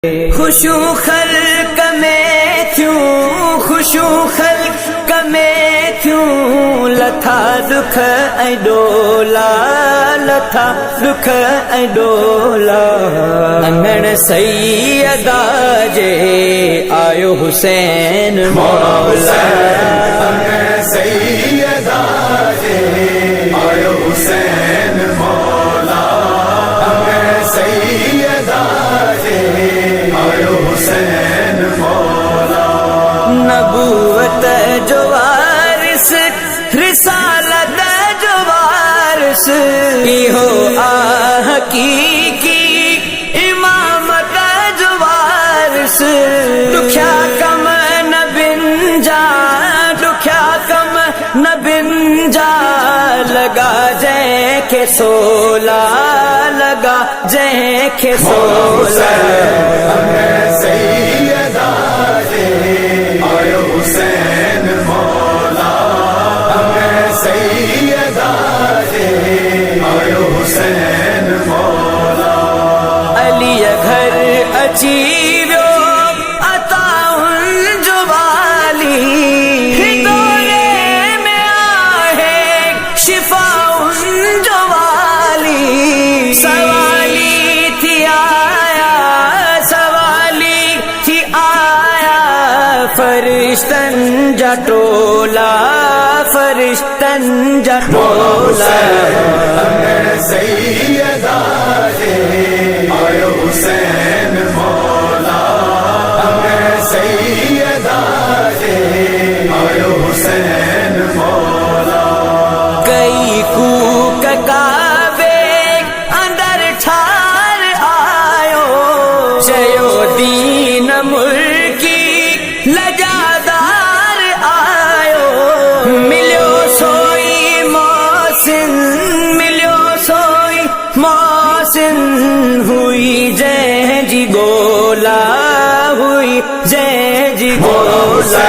खुशू खल्क में क्यों, खुशू खल्क में क्यों, लथा दुख ऐं डोला, लथा दुख ऐं डोला। अंगण सैयदा जे आयो हुसैन मौला, अंगण सैयदा जे आयो हुसैन मौला, अंगण सैयदा जे आयो हुसैन मौला। नबूवत जो वारिस, रिसालत जो वारिस, इहो हकीकी इमामत जो वारिस। दुख्या कम न बिंजा, दुख्या कम न बिंजा, लगा जंहिंखे सोला, लगा जंहिंखे सोला। अंगण सैयदा जे आयो हुसैन मौला, अंगण सैयदा जे आयो हुसैन मौला। अली घर अची वियो अताउन जो वाली, हिदोरे में आहे शिफाउन जो वाली। सवाली थी आया, सवाली थी आया, फरिश्तन जा टोला, फरिश्तन जा टोला। अंगण सैयदा जे आयो हुसैन मौला, अंगण सैयदा जे आयो हुसैन मौला। कई कूक कावे अंदर ठार आयो, चयो दीन मुल्की लजादार आयो। मिलियो सोई मोहसिन, मिलियो सोई मोहसिन, हुई जंहिंजी गोला, हुई जंहिंजी गोला।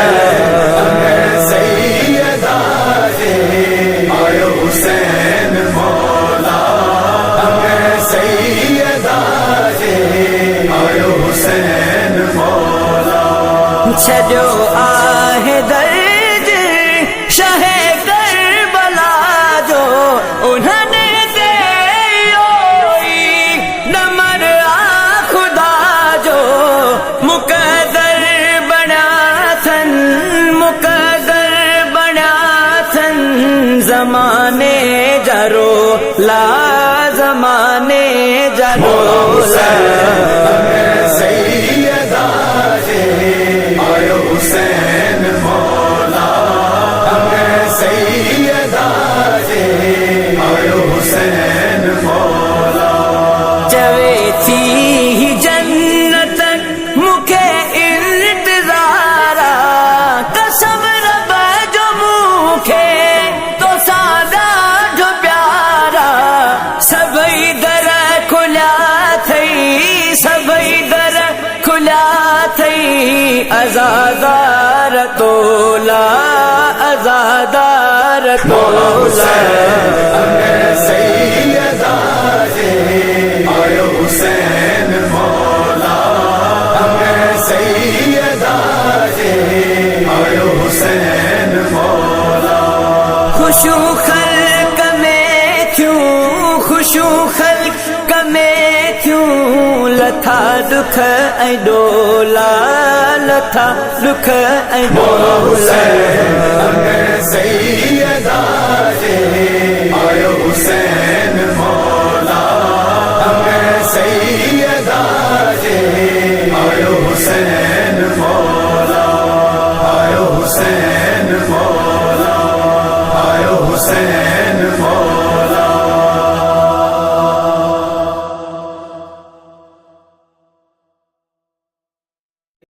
अंगण सैयदा जे आयो हुसैन मौला, अंगण सैयदा जे आयो हुसैन मौला। छॾियो आहे दर्द शहे करबला जो, उन्हनि ते नमर आ खुदा जो। मुक़दर बणिया थन, मुक़दर बणिया थन, ज़माने जा रोला, ज़माने जा रोला। अंगण सैयदा जे आयो हुसैन मौला, अंगण सैयदा जे आयो हुसैन मौला। चवे थी जन्नत मुखे इंतज़ारा, कसम रब जो मुखे तो सादा जो प्यारा। सभई दर खुलिया थई, सभई दर खुलिया थई, अज़ादार तोला, अज़ादार तोला। अंगण सैयदा जे आयो हुसैन मौला, अंगण सैयदा जे आयो हुसैन मौला। खुशू खल्क में क्यों, खुशू खल्क में क्यों, लथा दुख ऐं डोला, लथा दुख ऐं डोला। अंगण सैयदा जे आयो हुसैन मौला, अंगण सैयदा जे आयो हुसैन मौला, आयो हुसैन मौला, आयो हुसैन।